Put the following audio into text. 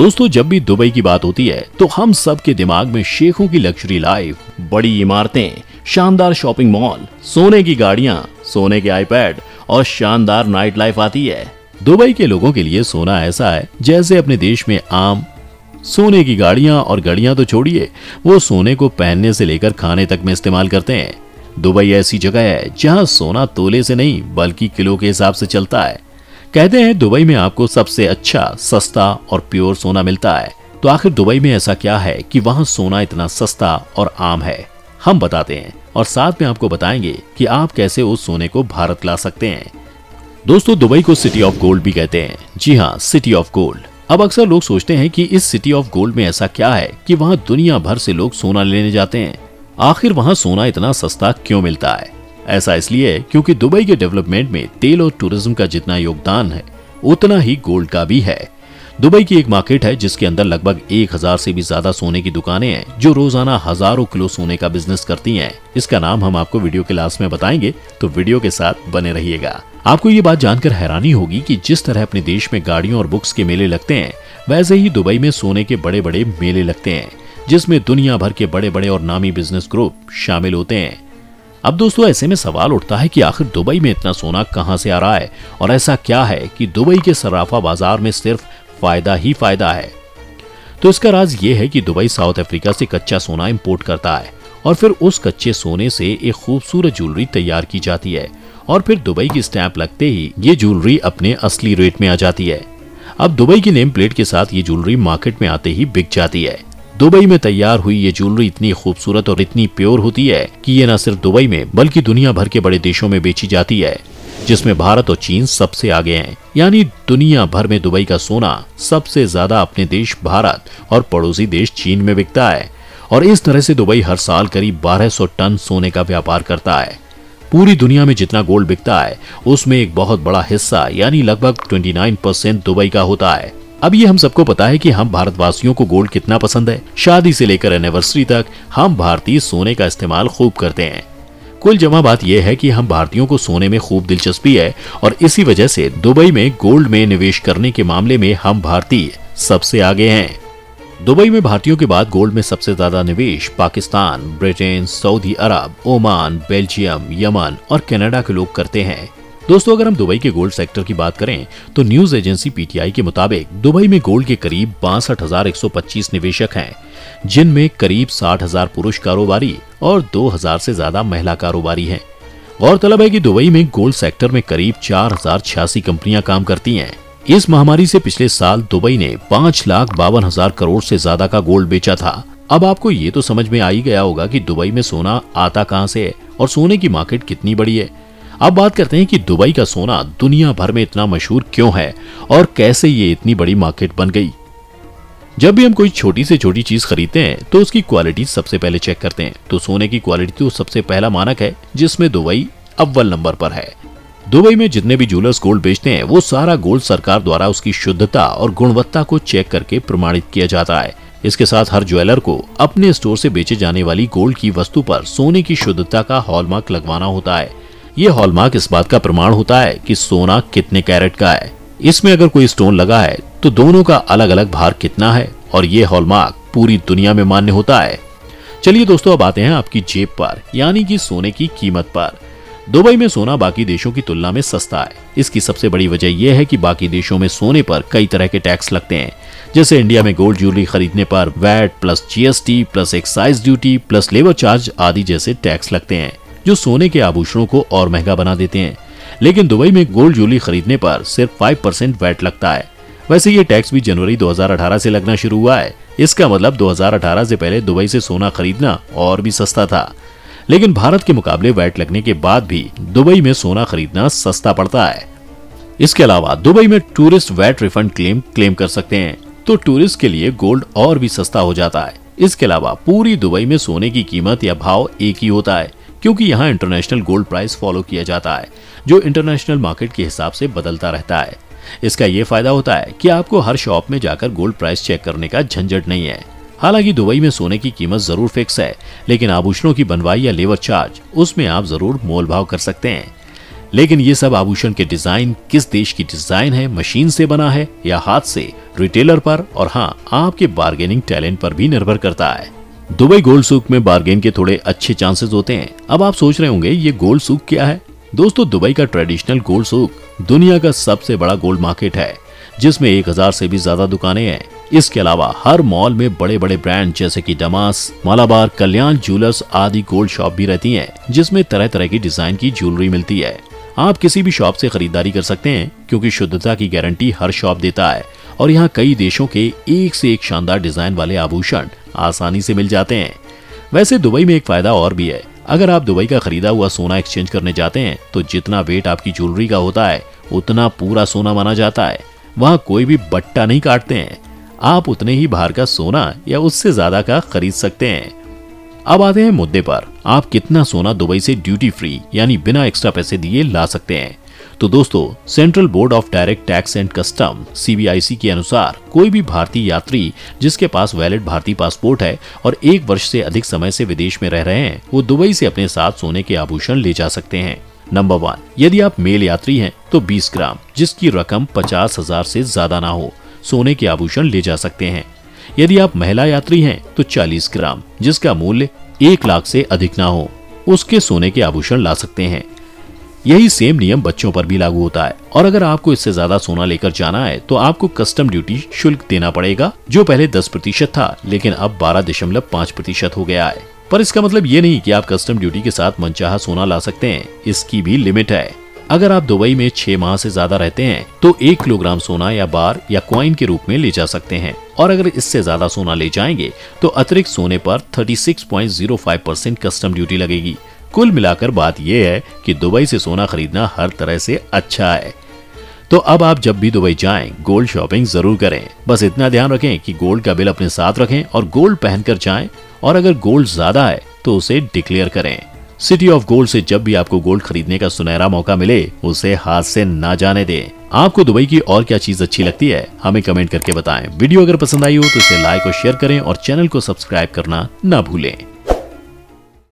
दोस्तों, जब भी दुबई की बात होती है तो हम सब के दिमाग में शेखों की लग्जरी लाइफ, बड़ी इमारतें, शानदार शॉपिंग मॉल, सोने की गाड़ियां, सोने के आईपैड और शानदार नाइट लाइफ आती है। दुबई के लोगों के लिए सोना ऐसा है जैसे अपने देश में आम। सोने की गाड़ियां और घड़ियां तो छोड़िए, वो सोने को पहनने से लेकर खाने तक में इस्तेमाल करते हैं। दुबई ऐसी जगह है जहां सोना तोले से नहीं बल्कि किलो के हिसाब से चलता है। कहते हैं दुबई में आपको सबसे अच्छा, सस्ता और प्योर सोना मिलता है। तो आखिर दुबई में ऐसा क्या है कि वहां सोना इतना सस्ता और आम है, हम बताते हैं और साथ में आपको बताएंगे कि आप कैसे उस सोने को भारत ला सकते हैं। दोस्तों, दुबई को सिटी ऑफ गोल्ड भी कहते हैं। जी हाँ, सिटी ऑफ गोल्ड। अब अक्सर लोग सोचते हैं कि इस सिटी ऑफ गोल्ड में ऐसा क्या है कि वहां दुनिया भर से लोग सोना लेने जाते हैं। आखिर वहां सोना इतना सस्ता क्यों मिलता है? ऐसा इसलिए क्योंकि दुबई के डेवलपमेंट में तेल और टूरिज्म का जितना योगदान है उतना ही गोल्ड का भी है। दुबई की एक मार्केट है जिसके अंदर लगभग 1000 से भी ज्यादा सोने की दुकानें हैं जो रोजाना हजारों किलो सोने का बिजनेस करती हैं। इसका नाम हम आपको वीडियो के लास्ट में बताएंगे, तो वीडियो के साथ बने रहिएगा। आपको ये बात जानकर हैरानी होगी कि जिस तरह अपने देश में गाड़ियों और बुक्स के मेले लगते हैं, वैसे ही दुबई में सोने के बड़े बड़े मेले लगते हैं जिसमें दुनिया भर के बड़े बड़े और नामी बिजनेस ग्रुप शामिल होते हैं। अब दोस्तों, ऐसे में सवाल उठता है कि आखिर दुबई में इतना सोना कहां से आ रहा है और ऐसा क्या है कि दुबई के सराफा बाजार में सिर्फ फायदा ही फायदा है। तो इसका राज ये है कि दुबई साउथ अफ्रीका से कच्चा सोना इंपोर्ट करता है और फिर उस कच्चे सोने से एक खूबसूरत ज्वेलरी तैयार की जाती है और फिर दुबई की स्टैंप लगते ही ये ज्वेलरी अपने असली रेट में आ जाती है। अब दुबई की नेम प्लेट के साथ ये ज्वेलरी मार्केट में आते ही बिक जाती है। दुबई में तैयार हुई ये ज्वेलरी इतनी खूबसूरत और इतनी प्योर होती है कि ये न सिर्फ दुबई में बल्कि दुनिया भर के बड़े देशों में बेची जाती है, जिसमें भारत और चीन सबसे आगे हैं। यानी दुनिया भर में दुबई का सोना सबसे ज्यादा अपने देश भारत और पड़ोसी देश चीन में बिकता है। और इस तरह से दुबई हर साल करीब 1200 टन सोने का व्यापार करता है। पूरी दुनिया में जितना गोल्ड बिकता है उसमें एक बहुत बड़ा हिस्सा यानी लगभग 29% दुबई का होता है। अब ये हम सबको पता है कि हम भारतवासियों को गोल्ड कितना पसंद है। शादी से लेकर एनिवर्सरी तक हम भारतीय सोने का इस्तेमाल खूब करते हैं। कुल जमा बात यह है कि हम भारतीयों को सोने में खूब दिलचस्पी है और इसी वजह से दुबई में गोल्ड में निवेश करने के मामले में हम भारतीय सबसे आगे हैं। दुबई में भारतीयों के बाद गोल्ड में सबसे ज्यादा निवेश पाकिस्तान, ब्रिटेन, सऊदी अरब, ओमान, बेल्जियम, यमन और कनाडा के लोग करते हैं। दोस्तों, अगर हम दुबई के गोल्ड सेक्टर की बात करें तो न्यूज एजेंसी पीटीआई के मुताबिक दुबई में गोल्ड के करीब 62,125 निवेशक हैं, जिनमें करीब 60,000 पुरुष कारोबारी और 2000 से ज्यादा महिला कारोबारी हैं। गौरतलब है कि दुबई में गोल्ड सेक्टर में करीब 4086 कंपनियां काम करती हैं। इस महामारी से पिछले साल दुबई ने 5,52,000 करोड़ से ज्यादा का गोल्ड बेचा था। अब आपको ये तो समझ में आ ही गया होगा कि दुबई में सोना आता कहां से है और सोने की मार्केट कितनी बड़ी है। अब बात करते हैं कि दुबई का सोना दुनिया भर में इतना मशहूर क्यों है और कैसे ये इतनी बड़ी मार्केट बन गई। जब भी हम कोई छोटी से छोटी चीज खरीदते हैं तो उसकी क्वालिटी सबसे पहले चेक करते हैं। तो सोने की क्वालिटी तो सबसे पहला मानक है जिसमें दुबई अव्वल नंबर पर है। दुबई में जितने भी ज्वेलर्स गोल्ड बेचते हैं वो सारा गोल्ड सरकार द्वारा उसकी शुद्धता और गुणवत्ता को चेक करके प्रमाणित किया जाता है। इसके साथ हर ज्वेलर को अपने स्टोर से बेचे जाने वाली गोल्ड की वस्तु पर सोने की शुद्धता का हॉलमार्क लगवाना होता है। ये हॉलमार्क इस बात का प्रमाण होता है कि सोना कितने कैरेट का है। इसमें अगर कोई स्टोन लगा है तो दोनों का अलग अलग भार कितना है और ये हॉलमार्क पूरी दुनिया में मान्य होता है। चलिए दोस्तों, अब आते हैं आपकी जेब पर यानी कि सोने की कीमत पर। दुबई में सोना बाकी देशों की तुलना में सस्ता है। इसकी सबसे बड़ी वजह यह है कि बाकी देशों में सोने पर कई तरह के टैक्स लगते हैं। जैसे इंडिया में गोल्ड ज्वेलरी खरीदने पर VAT plus GST plus excise duty plus labour charge आदि जैसे टैक्स लगते हैं जो सोने के आभूषणों को और महंगा बना देते हैं। लेकिन दुबई में गोल्ड ज्वेलरी खरीदने पर सिर्फ 5% वैट लगता है। वैसे ये टैक्स भी जनवरी 2018 से लगना शुरू हुआ है। इसका मतलब 2018 से पहले दुबई से सोना खरीदना और भी सस्ता था। लेकिन भारत के मुकाबले वैट लगने के बाद भी दुबई में सोना खरीदना सस्ता पड़ता है। इसके अलावा दुबई में टूरिस्ट वैट रिफंड क्लेम कर सकते हैं, तो टूरिस्ट के लिए गोल्ड और भी सस्ता हो जाता है। इसके अलावा पूरी दुबई में सोने की कीमत या भाव एक ही होता है क्योंकि यहाँ इंटरनेशनल गोल्ड प्राइस फॉलो किया जाता है जो इंटरनेशनल मार्केट के हिसाब से बदलता रहता है। इसका ये फायदा होता है कि आपको हर शॉप में जाकर गोल्ड प्राइस चेक करने का झंझट नहीं है। हालांकि दुबई में सोने की कीमत जरूर फिक्स है, लेकिन आभूषणों की बनवाई या लेबर चार्ज उसमें आप जरूर मोल भाव कर सकते हैं। लेकिन ये सब आभूषण के डिजाइन किस देश की डिजाइन है, मशीन से बना है या हाथ से, रिटेलर पर और हाँ आपके बार्गेनिंग टैलेंट पर भी निर्भर करता है। दुबई गोल्ड सूक में बार्गेन के थोड़े अच्छे चांसेस होते हैं। अब आप सोच रहे होंगे ये गोल्ड सूक क्या है? दोस्तों, दुबई का ट्रेडिशनल गोल्ड सूक दुनिया का सबसे बड़ा गोल्ड मार्केट है, जिसमें 1000 से भी ज्यादा दुकानें हैं। इसके अलावा हर मॉल में बड़े बड़े ब्रांड जैसे कि डमास, मालाबार, कल्याण ज्वेलर्स आदि गोल्ड शॉप भी रहती हैं, जिसमें तरह तरह की डिजाइन की ज्वेलरी मिलती है। आप किसी भी शॉप से खरीदारी कर सकते हैं क्योंकि शुद्धता की गारंटी हर शॉप देता है और यहाँ कई देशों के एक से एक शानदार डिजाइन वाले आभूषण आसानी से मिल जाते हैं। वैसे दुबई में एक फायदा और भी है। अगर आप दुबई का खरीदा हुआ सोना एक्सचेंज करने जाते हैं तो जितना वेट आपकी ज्वेलरी का होता है उतना पूरा सोना माना जाता है। वहाँ कोई भी बट्टा नहीं काटते हैं। आप उतने ही भार का सोना या उससे ज्यादा का खरीद सकते हैं। अब आते हैं मुद्दे पर, आप कितना सोना दुबई से ड्यूटी फ्री यानी बिना एक्स्ट्रा पैसे दिए ला सकते हैं। तो दोस्तों, central board of direct tax and custom CBIC के अनुसार कोई भी भारतीय यात्री जिसके पास वैलिड भारतीय पासपोर्ट है और 1 वर्ष से अधिक समय से विदेश में रह रहे हैं, वो दुबई से अपने साथ सोने के आभूषण ले जा सकते हैं। नंबर 1, यदि आप मेल यात्री हैं तो 20 ग्राम जिसकी रकम 50,000 से ज्यादा ना हो सोने के आभूषण ले जा सकते हैं। यदि आप महिला यात्री हैं तो 40 ग्राम जिसका मूल्य 1 लाख से अधिक ना हो उसके सोने के आभूषण ला सकते हैं। यही सेम नियम बच्चों पर भी लागू होता है और अगर आपको इससे ज्यादा सोना लेकर जाना है तो आपको कस्टम ड्यूटी शुल्क देना पड़ेगा, जो पहले 10% था लेकिन अब 12.5% हो गया है। पर इसका मतलब ये नहीं कि आप कस्टम ड्यूटी के साथ मनचाहा सोना ला सकते हैं, इसकी भी लिमिट है। अगर आप दुबई में 6 माह से ज्यादा रहते हैं तो 1 किलोग्राम सोना या बार या कॉइन के रूप में ले जा सकते हैं और अगर इससे ज्यादा सोना ले जाएंगे तो अतिरिक्त सोने पर 36.05% कस्टम ड्यूटी लगेगी। कुल मिलाकर बात यह है कि दुबई से सोना खरीदना हर तरह से अच्छा है। तो अब आप जब भी दुबई जाएं गोल्ड शॉपिंग जरूर करें। बस इतना ध्यान रखें कि गोल्ड का बिल अपने साथ रखें और गोल्ड पहनकर जाएं और अगर गोल्ड ज्यादा है तो उसे डिक्लेयर करें। सिटी ऑफ गोल्ड से जब भी आपको गोल्ड खरीदने का सुनहरा मौका मिले उसे हाथ से ना जाने दें। आपको दुबई की और क्या चीज अच्छी लगती है हमें कमेंट करके बताएं। वीडियो अगर पसंद आई हो तो इसे लाइक और शेयर करें और चैनल को सब्सक्राइब करना ना भूलें।